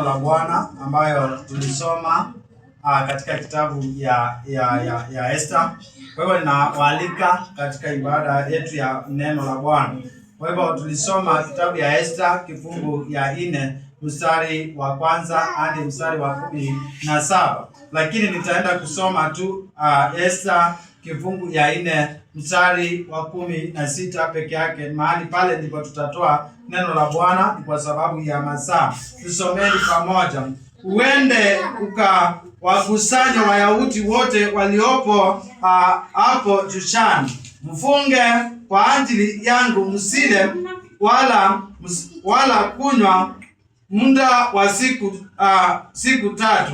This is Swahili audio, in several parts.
La Bwana ambayo tulisoma katika kitabu ya Esther. Kwa hivyo ninawaalika katika ibada yetu ya neno la Bwana. Kwa hivyo tulisoma kitabu ya Esther kifungu ya 4 mstari wa kwanza hadi mstari wa 17. Lakini nitaenda kusoma tu Esther kifungu ya 4 mstari wa 16 peke yake. Mahali pale ndipo tutatoa neno la Bwana kwa sababu ya masaa. Tusomeni pamoja. Uende ukawakusanya Wayahudi wote waliopo hapo Shushani. Mfunge kwa ajili yangu, msile wala kunywa muda wa siku 3,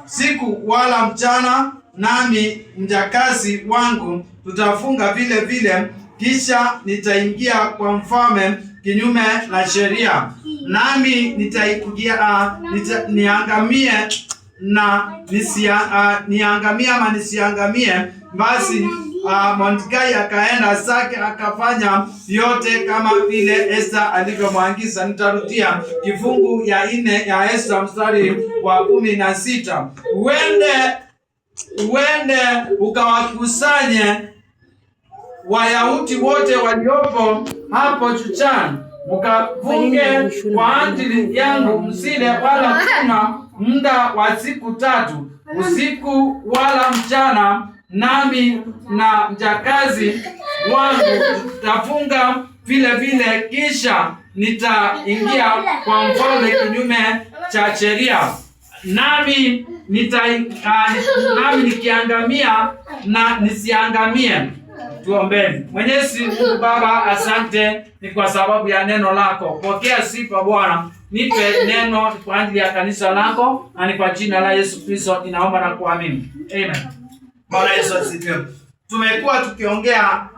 siku wala mchana, nami mjakazi wangu tutafunga vile vile, kisha nitaingia kwa mfalme kinyume na sheria, nami niangamie ama nisiangamie. Basi Mordekai akaenda zake akafanya yote kama vile Esther alivyomwagiza. Nitarudia kifungu ya 4 ya Esther mstari wa 16. Uende ukawakusanye Wayahudi wote waliopo hapo Shushani, mkafunge kwa ajili yangu, msile wala kunywa muda wa siku 3, usiku wala mchana, nami na mjakazi wangu tutafunga vile vile, kisha nitaingia kwa mfalme kinyume cha sheria, nami nikiangamia na nisiangamie. Tuombeni. Mwenyezi Mungu Baba, asante ni kwa sababu ya neno lako. Pokea sifa Bwana. Nipe neno kwa ajili ya kanisa lako, na ni kwa jina la Yesu Kristo ninaomba na kuamini. Amen. Bwana Yesu asifiwe. Tumekuwa tukiongea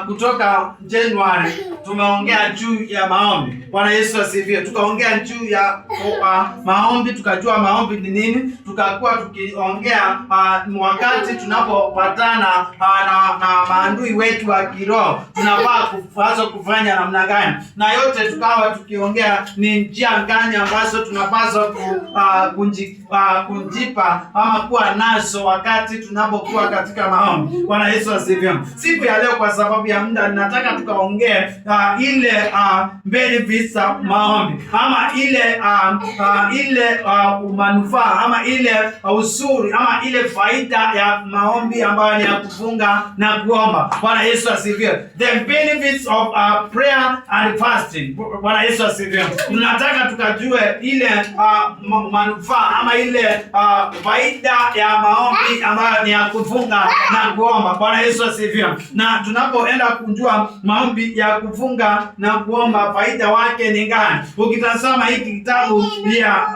kutoka Januari, tumeongea juu ya maombi. Bwana Yesu asifiwe. Tukaongea juu ya maombi, tukajua maombi ni nini. Tukakuwa tukiongea wakati tunapopatana na maadui wetu wa kiroho tunapaswa kufanya namna gani, na yote tukawa tukiongea ni njia gani ambazo tunapaswa kujipa ama kuwa nazo wakati tunapokuwa katika maombi. Bwana Yesu asifiwe. Siku ya leo kwa sababu ya muda ninataka tukaongee ile benefits za maombi, ama ile manufaa, ama ile uzuri, ama ile faida ya maombi ambayo ni ya kufunga na kuomba. Bwana Yesu asifiwe. The benefits of prayer and fasting. Bwana Yesu asifiwe. Tunataka tukajue ile manufaa ama ile faida ya maombi ambayo ni ya kufunga na kuomba. Bwana Yesu asifiwe. Na tunapoenda kujua maombi ya kufunga na kuomba faida wake ni gani, ukitazama hiki kitabu ya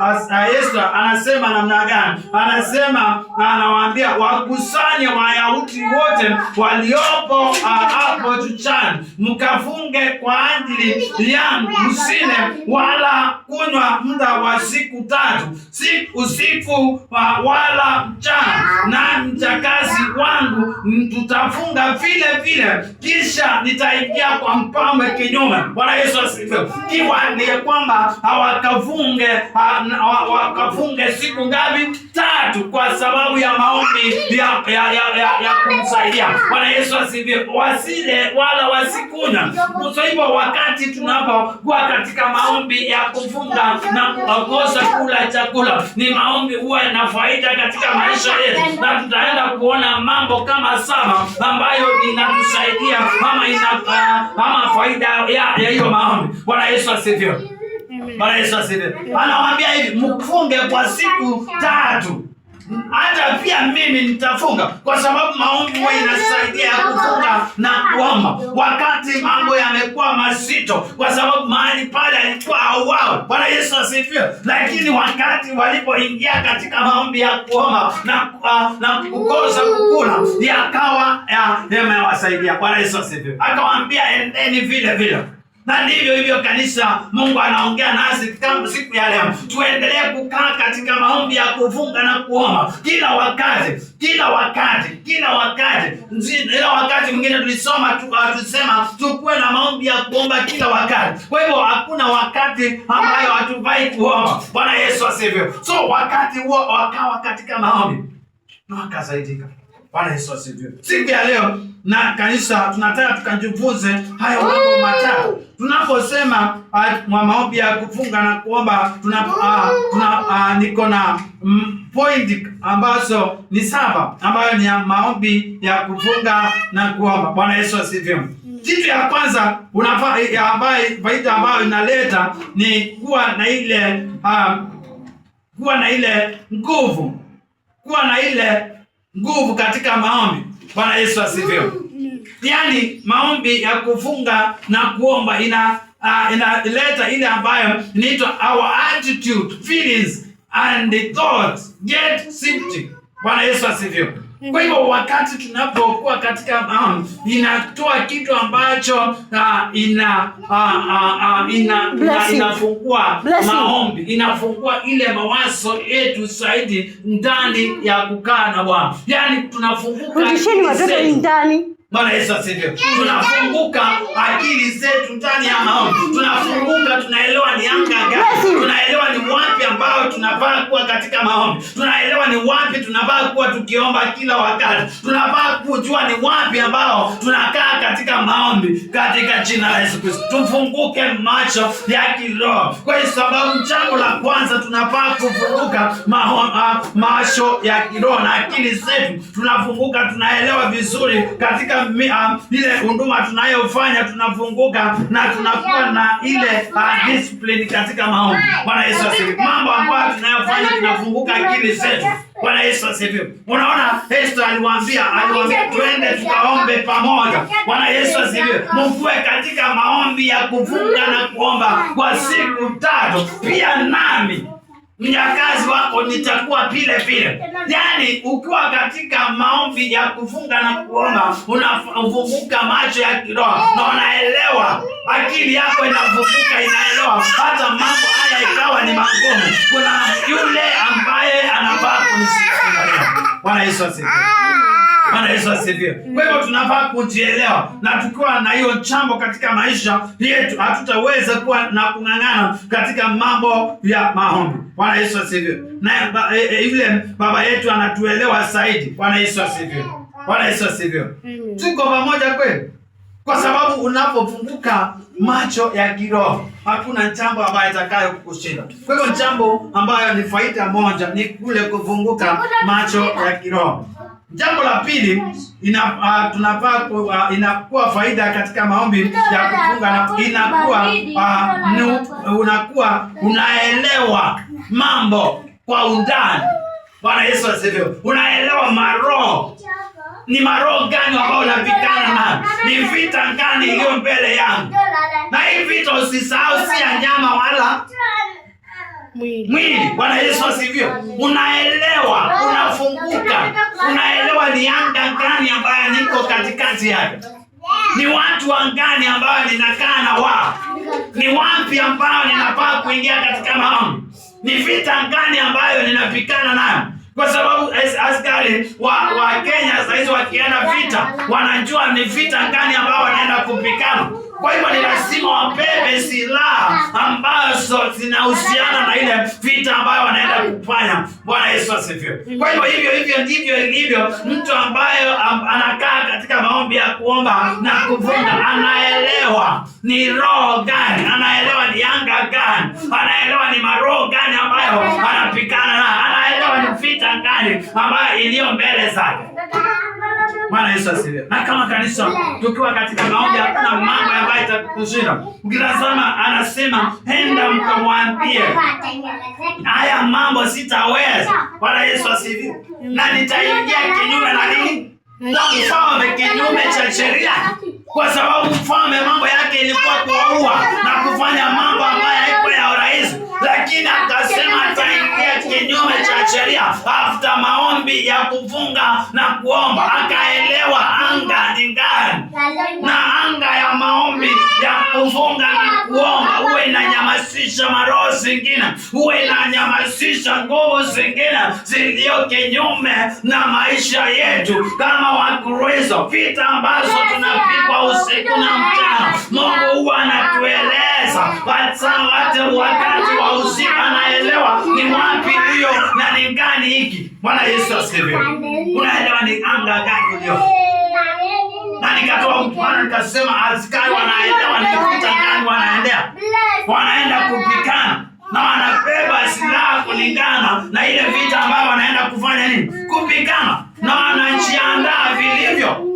Esther anasema namna gani? Anasema, anawaambia wakusanye Wayahudi wote waliopo hapo Shushani, mkafunge kwa ajili yangu, msile wala kunywa muda wa siku 3, usiku wala mchana, na mjakazi wangu tutafunga vile vile, kisha nitaingia kwa mfalme kinyume. Bwana Yesu asifiwe. Kiwa ni kwamba wakafunge siku ngapi? 3, kwa sababu ya maombi ya kumsaidia. Bwana Yesu asifiwe. Wasile wala wasikunywa. Kwa hivyo wakati tunapokuwa katika maombi ya kufunga na kukosa kula chakula, ni maombi huwa na faida katika maisha yetu, na tutaenda kuona mambo kama 7 ambayo inatusaidia ama faida ya hiyo maombi. Bwana Yesu asifiwe. Bwana Yesu asifiwe. Anawaambia hivi, mfunge kwa siku 3. Hata pia mimi nitafunga, kwa sababu maombi huwa inasaidia kufunga na kuomba wakati mambo yamekuwa mazito, kwa sababu mahali pale alikuwa hauawi. Bwana Yesu asifiwe. Lakini wakati walipoingia katika maombi ya kuomba na kukosa kukula, yakawa yamewasaidia. Bwana Yesu asifiwe. Akawaambia endeni vile vile. Na ndivyo hivyo kanisa, Mungu anaongea nasi kama siku ya leo. Tuendelee kukaa katika maombi ya kufunga na kuomba kila wakati. Mwingine tulisema tukuwe na maombi ya kuomba kila wakati. Kwa hivyo hakuna wakati ambayo hatufai kuomba. Bwana Yesu asifiwe. So wakati huo wakawa katika maombi na wakasaidika. Bwana Yesu asifiwe. Siku ya leo na kanisa tunataka tukajifunze haya mambo matatu. Tunaposema maombi ya kufunga na kuomba, niko na point ambazo ni 7 ambayo ni ya maombi ya kufunga na kuomba. Bwana Yesu asifiwe. Kitu ya kwanza faida ambayo inaleta ni kuwa na ile nguvu katika maombi. Bwana Yesu asifiwe. Yaani maombi ya kufunga na kuomba inaleta ile ambayo inaitwa our attitude, feelings and thoughts get shifted. Bwana Yesu asifiwe. Kwa hivyo wakati tunapokuwa katika maombi, inatoa kitu ambacho inafungua maombi, inafungua ile mawazo yetu zaidi ndani ya kukaa na Bwana. Yaani tunafunguka ndani. Bwana Yesu asifiwe. Tunafunguka akili zetu ndani ya maombi. Tunafunguka, tunaelewa ni anga gani. Tunaelewa ni wapi ambao tunafaa kuwa katika maombi. Tunaelewa ni wapi tunafaa kuwa tukiomba kila wakati. Tunafaa kujua ni wapi ambao tunakaa katika maombi katika jina la Yesu Kristo. Tufunguke macho ya kiroho. Kwa sababu jambo la kwanza tunafaa kufunguka macho ya kiroho na akili zetu. Tunafunguka, tunaelewa vizuri katika ile huduma tunayofanya, tunafunguka na tunakuwa na ile discipline katika maombi. Bwana Yesu asifiwe. Mambo ambayo tunayofanya tunafunguka akili zetu. Bwana Yesu asifiwe. Unaona Esther aliwaambia twende tukaombe pamoja. Bwana Yesu asifiwe. Mkuwe katika maombi ya kufunga na kuomba kwa siku 3. Pia nami mjakazi wako nitakuwa vile. Yaani ukiwa katika maombi ya kufunga na kuomba, unafunguka macho ya kiroho na unaelewa, akili yako inafunguka, inaelewa hata mambo haya ikawa ni magumu, kuna yule ambaye anafaa kunisikia. Bwana Yesu asifiwe. Bwana Yesu asifiwe. Kwa hivyo tunafaa kujielewa, na tukiwa na hiyo jambo katika maisha yetu hatutaweza kuwa na kung'ang'ana katika mambo ya maombi. Bwana Yesu asifiwe. Na yule baba yetu anatuelewa zaidi. Bwana Yesu asifiwe. Bwana Yesu asifiwe. Tuko pamoja kweli? Kwa sababu unapofunguka macho ya kiroho, hakuna jambo ambayo itakayo kukushinda. Kwa hivyo jambo ambayo ni faida moja ni kule kufunguka macho ya kiroho. Jambo la pili, inakuwa faida katika maombi ya kufunga na unakuwa unaelewa mambo kwa undani. Bwana Yesu asifiwe. Unaelewa maroho. Ni maroho gani ambao unapigana nayo? Ni vita gani iliyo mbele yangu? Na hii vita usisahau si ya nyama wala mwili. Bwana Yesu asifiwe. Unaelewa, unafunguka, unaelewa ni anga gani ambayo niko katikati yake. Ni watu wangani ambao ninakaa na wao. Ni wapi ambao ninafaa kuingia katika maombi. Ni vita gani ambayo ninapigana nayo. Kwa sababu askari wa Kenya saizi wakienda vita, wanajua ni vita gani ambao wanaenda kupigana. Kwa hivyo ni lazima wabebe silaha ambazo zinahusiana na ile vita ambayo wanaenda kufanya. Bwana Yesu asifiwe. Kwa hivyo ndivyo ilivyo mtu ambaye anakaa katika maombi ya kuomba na kufunga, anaelewa ni roho gani, anaelewa ni anga gani, anaelewa ni maroho gani ambayo anapigana na, anaelewa ni vita gani ambayo iliyo mbele zake. Bwana Yesu asifiwe. Na kama kanisa tukiwa katika maombi hakuna mambo ambayo itakushinda. Ukitazama anasema enda mkamwambie haya mambo sitaweza. Bwana Yesu asifiwe. Na nitaingia kinyume na nini? Na mfalme, kinyume cha sheria. Kwa sababu mfalme mambo yake ilikuwa kuua na kufanya mambo ambayo haikuwa ya urahisi. Lakini akasema ataingia kinyume cha sheria. After maombi ya kufunga na kuomba, akaelewa anga ni gani, na anga ya maombi ya kufunga na kuomba huwa inanyamasisha maroho zingine, huwa inanyamasisha nguvu zingine zilizo kinyume na maisha yetu kama Wakristo. Vita ambazo tunapigwa usiku na mchana, Mungu huwa anatueleza hata wakati wa usiku, anaelewa ni wapi hiyo na ni gani hiki. Bwana Yesu asifiwe. Unaelewa ni anga gani hiyo? Na nikatoa mfano nikasema askari wanaelewa ni vita gani wanaendea. Wanaenda kupigana na wanabeba silaha kulingana na ile vita ambayo wanaenda kufanya nini? Kupigana, na wanajiandaa vilivyo.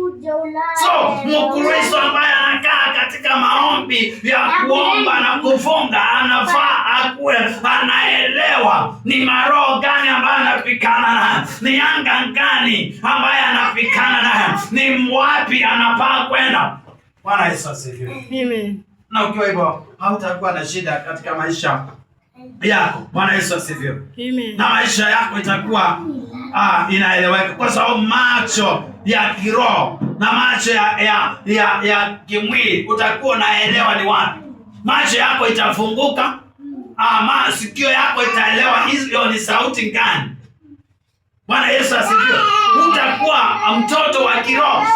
So Mkristo ambaye anakaa katika maombi ya kuomba na kufunga anafaa akuwe anaelewa ni maroho gani ambayo anapigana nayo, ni anga gani ambaye anapigana nayo, ni wapi anafaa kwenda. Bwana Yesu asifiwe. Amen. Na ukiwa hivyo hautakuwa na shida katika maisha yako. Bwana Yesu asifiwe. Amen. Na maisha yako itakuwa inaeleweka, kwa sababu macho ya kiroho na macho ya kimwili utakuwa unaelewa ni wapi. Macho yako itafunguka, masikio yako itaelewa hizo ni sauti gani. Bwana Yesu asifiwe. Utakuwa mtoto wa kiroho,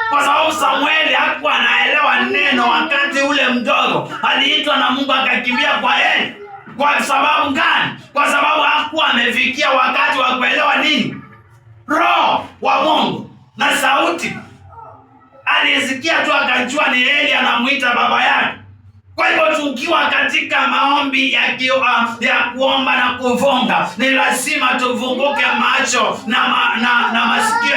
kwa sababu Samueli hakuwa anaelewa neno wakati ule mdogo. Aliitwa na Mungu akakimbia kwa yeye. Kwa sababu gani? Kwa sababu hakuwa amefikia wakati wa kuelewa nini? Roho wa Mungu na sauti. Alisikia tu akajua ni Eli anamuita baba yake. Kwa hivyo tukiwa katika maombi ya kuomba na kufunga, ni lazima tufunguke macho na masikio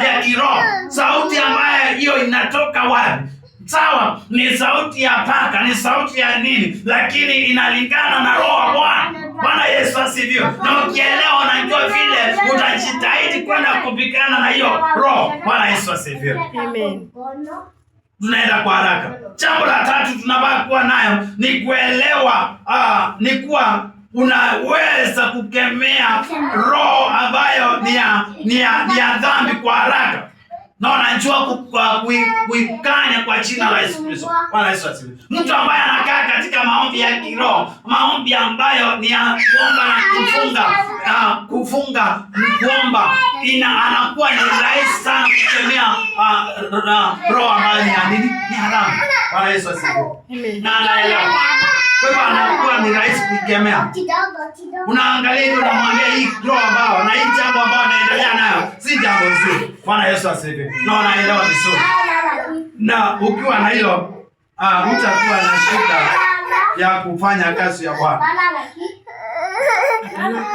ya kiroho. Sauti ambayo hiyo inatoka wapi? Sawa, ni sauti ya paka, ni sauti ya nini, lakini inalingana na roho wa Bwana. Bwana Yesu asifiwe. Na ukielewa, unajua vile utajitahidi kwenda kupigana na hiyo roho. Bwana Yesu asifiwe. Amen. Tunaenda kwa haraka. Jambo la tatu tunabaki kuwa nayo ni kuelewa, ni kuwa unaweza kukemea roho ambayo ni ya dhambi kwa haraka, na unajua kuikanya kwa jina la Yesu Kristo. Bwana Yesu asifiwe. Mtu ambaye anakaa katika maombi ya kiroho, maombi ambayo ni ya kuomba na kufunga kuomba, anakuwa ni rahisi sana kukemea roho ambayo ni haramu. Bwana Yesu asifiwe. Na anaelewa. Kwa hivyo anakuwa ni rahisi kukemea. Unaangalia hiyo, unamwambia hii roho ambayo na hii jambo ambayo anaendelea nayo si jambo nzuri. Bwana Yesu asifiwe. Na unaelewa vizuri. Na ukiwa na hilo utakuwa na shida ya kufanya kazi ya Bwana.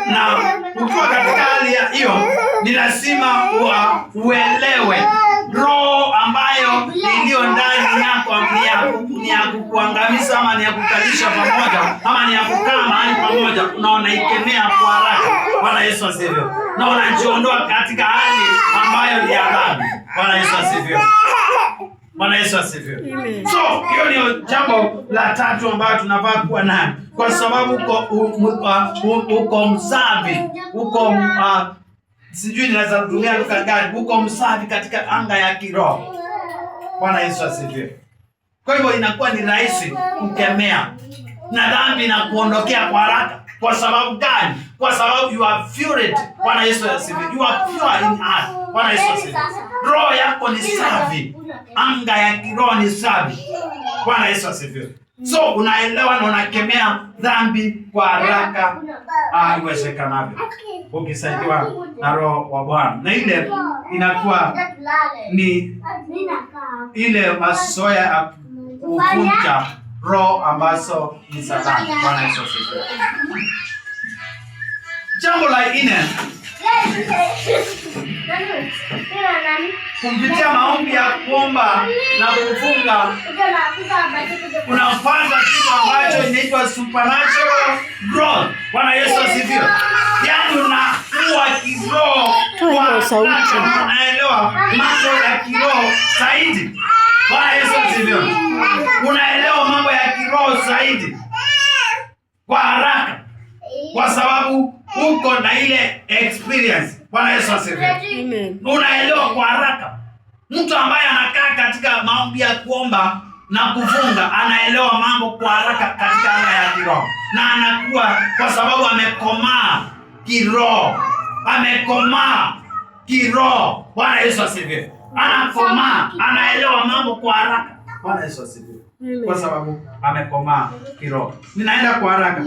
Na ukiwa katika hali hiyo, ni lazima uelewe roho ambayo iliyo ndani yako ni ya kukuangamiza, ama ni ya kukalisha pamoja, ama ni ya kukaa mahali pamoja, unaikemea kwa haraka. Bwana Yesu asifiwe. Na unajiondoa katika hali ambayo ni ya dhambi. Bwana Yesu asifiwe. Bwana Yesu asifiwe. So hiyo ni jambo la tatu ambalo tunafaa kuwa nayo, kwa sababu uko msafi, uko sijui ninaweza kutumia lugha gani, uko msafi katika anga ya kiroho. Bwana Yesu asifiwe. Kwa hivyo inakuwa ni rahisi kukemea na dhambi na kuondokea kwa haraka. Kwa sababu gani? Kwa sababu you are pure. Bwana Yesu asifiwe. You are pure in heart. Bwana Yesu asifiwe. Roho yako ni safi. Anga ya kiroho ni safi. Bwana Yesu asifiwe. So unaelewa na unakemea dhambi kwa haraka iwezekanavyo, ukisaidiwa na roho wa Bwana. Na ile inakuwa ni ile mazoea ya kuvunja roho ambazo ni Satani. Bwana Yesu asifiwe. Jambo la 4, kupitia maombi ya kuomba na kufunga unapata kitu ambacho inaitwa supernatural growth. Bwana Yesu asifiwe. Yaani unakuwa kiroho kwa sauti, unaelewa mambo ya kiroho zaidi. Bwana Yesu asifiwe. Unaelewa mambo ya kiroho zaidi kwa haraka. kwa sababu uko na ile experience. Bwana Yesu asifiwe. Amen. Unaelewa kwa haraka. Mtu ambaye anakaa katika maombi ya kuomba na kufunga anaelewa mambo kwa haraka katika anga ya kiroho, na anakuwa, kwa sababu amekomaa kiroho. Amekomaa kiroho. Bwana Yesu asifiwe. Anakomaa, anaelewa mambo kwa haraka. Bwana Yesu asifiwe. Kwa sababu amekomaa kiroho. Ninaenda kwa haraka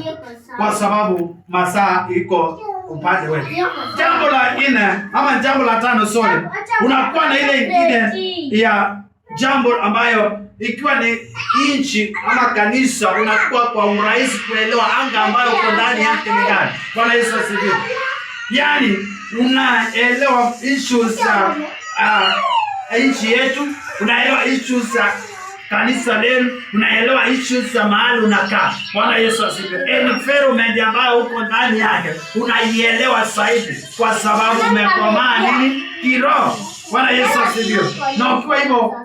kwa sababu masaa iko upande wetu. Jambo la 4 ama jambo la 5, sorry. Unakuwa na ile ingine ya jambo ambayo ikiwa ni nchi ama kanisa, unakuwa kwa urahisi kuelewa anga ambayo uko ndani yake ni gani. Bwana Yesu asifiwe. Yaani unaelewa issues za nchi yetu, unaelewa issues za kanisa lenu, unaelewa issues za mahali unakaa. Bwana Yesu asifiwe. Environment ambayo uko ndani yake unaielewa zaidi kwa sababu umekomaa nini? Kiroho. Bwana Yesu asifiwe. Na ukiwa hivyo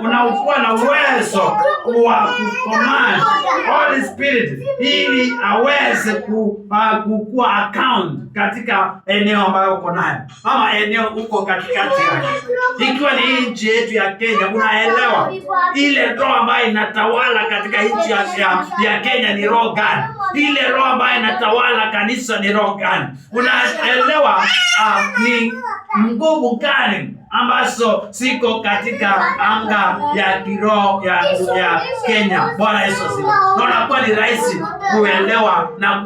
unakuwa na uwezo wa kucommand Holy Spirit ili aweze kukua account katika eneo ambayo uko nayo ama eneo uko katikati yake. Ikiwa ni nchi yetu ya Kenya, unaelewa ile roho ambayo inatawala katika nchi ya Kenya ni roho gani? Ile roho ambayo inatawala kanisa ni roho gani? Unaelewa ni nguvu gani ambazo siko katika anga ya kiroho ya Kenya. Bwana Yesu asifiwe. Unakuwa ni rahisi kuelewa na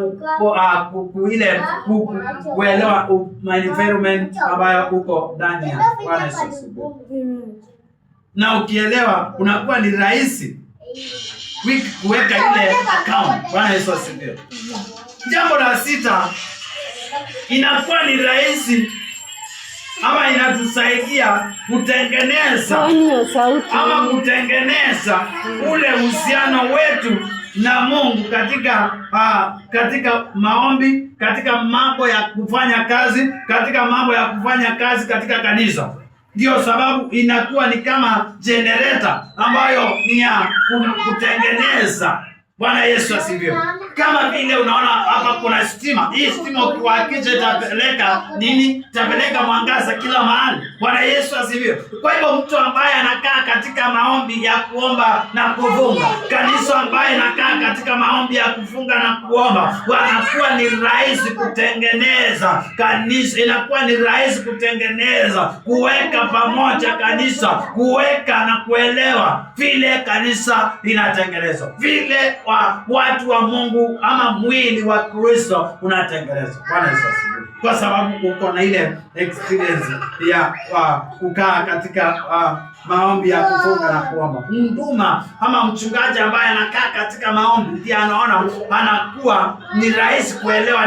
kuelewa environment ambayo uko ndani ya. Bwana Yesu asifiwe. Na ukielewa unakuwa ni rahisi kuweka ile account. Bwana Yesu asifiwe. Jambo la 6, inakuwa ni rahisi ama inatusaidia kutengeneza ama kutengeneza ule uhusiano wetu na Mungu katika maombi, katika mambo ya kufanya kazi, katika kanisa. Ndio sababu inakuwa ni kama generator ambayo ni ya kutengeneza. Bwana Yesu asifiwe. Kama vile unaona hapa kuna stima. Hii stima ukiwakisha itapeleka nini? Itapeleka mwangaza kila mahali. Bwana Yesu asifiwe. Kwa hivyo mtu ambaye anakaa katika maombi ya kuomba na kufunga, kanisa ambaye anakaa katika maombi ya kufunga na kuomba, wanakuwa ni rahisi kutengeneza kanisa. Inakuwa ni rahisi kutengeneza, kuweka pamoja kanisa, kuweka na kuelewa vile kanisa linatengenezwa, vile watu wa Mungu ama mwili wa Kristo unatengenezwa. Bwana Yesu asifiwe. Kwa sababu uko na ile experience ya kukaa katika maombi ya kufunga na kuomba. Mnduma ama mchungaji ambaye anakaa katika maombi ndiye anaona, anakuwa ni rahisi kuelewa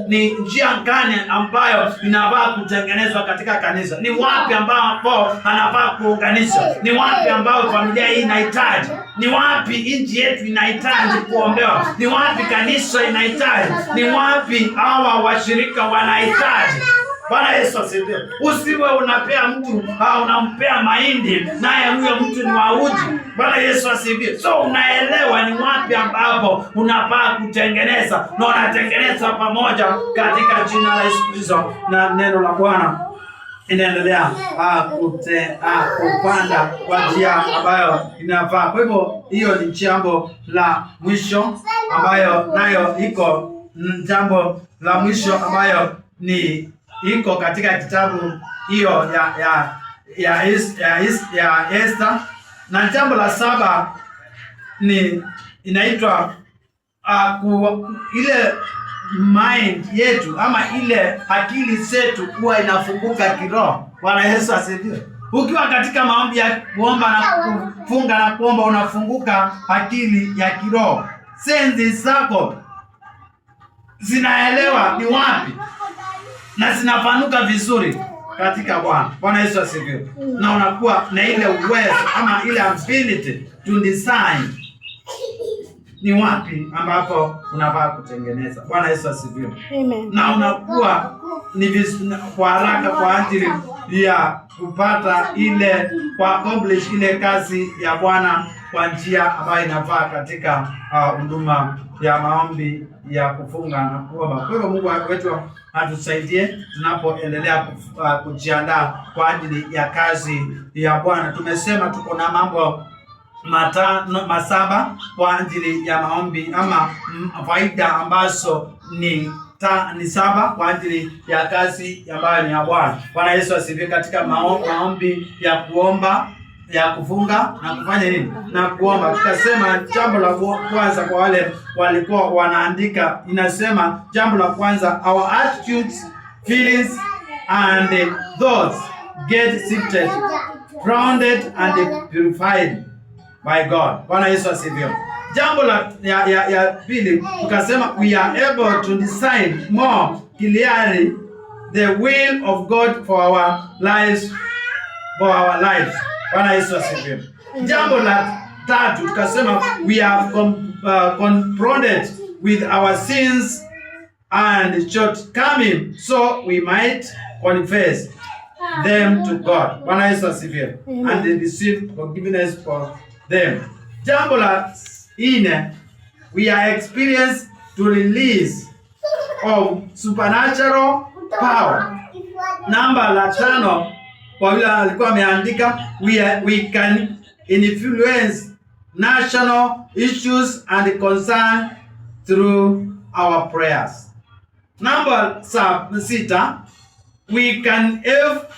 ni njia gani ambayo inafaa kutengenezwa katika kanisa. Ni wapi ambapo anafaa kuunganishwa? Ni wapi ambao familia hii inahitaji? Ni wapi nchi yetu inahitaji kuombewa? Ni wapi kanisa inahitaji? Ni wapi hawa washirika wanahitaji? Bwana Yesu asifiwe. Usiwe unapea mtu unampea mahindi naye huyo mtu ni wa uji. Bwana Yesu asifiwe. So unaelewa ni wapi ambapo unafaa kutengeneza na unatengeneza pamoja katika jina la Yesu Kristo, na neno la Bwana inaendelea kupanda kwa njia ambayo inafaa. Kwa hivyo hiyo ni jambo la mwisho ambayo nayo iko jambo la mwisho ambayo ni iko katika kitabu hiyo ya Esther. Na jambo la 7 ni inaitwa ile mind yetu ama ile akili zetu kuwa inafunguka kiroho. Bwana Yesu asifiwe. Ukiwa katika maombi ya kuomba na kufunga na kuomba, unafunguka akili ya kiroho. Sensi zako zinaelewa ni wapi na zinapanuka vizuri katika Bwana. Bwana Yesu asifiwe. Na unakuwa na ile uwezo ama ile ability to design ni wapi ambapo unafaa kutengeneza. Bwana Yesu asifiwe. Amen. Na unakuwa ni kwa haraka kwa ajili ya kupata ile accomplish ile kazi ya Bwana kwa njia ambayo inafaa katika huduma ya maombi ya kufunga na kuomba. Kwa hivyo Mungu wetu atusaidie tunapoendelea kujiandaa kwa ajili ya kazi ya Bwana. Tumesema tuko na mambo masaba kwa ajili ya maombi, ama faida ambazo ni saba kwa ajili ya kazi ambayo ni ya Bwana. Bwana Yesu asifiwe. Katika maombi ya kuomba, ya kufunga na kufanya nini? Na kuomba. Tukasema jambo la kwanza, kwa wale walikuwa wanaandika, inasema jambo la kwanza, our attitudes, feelings and thoughts get sifted, grounded and purified by God. Bwana Yesu asifiwe. Jambo la ya pili, tukasema we are able to decide more clearly the will of God for our lives, Bwana Yesu asifiwe. Jambo la tatu, tukasema we have confronted with our sins and shortcomings, so we might confess them to God. Bwana Yesu asifiwe. And receive forgiveness for them. Jambo la nne, we are experienced to release of supernatural power. Namba la tano, kwa vile alikuwa ameandika, we can influence national issues and concern through our prayers. Namba sita, we can help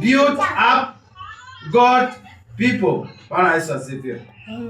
build up God people. Bwana Yesu asifiwe.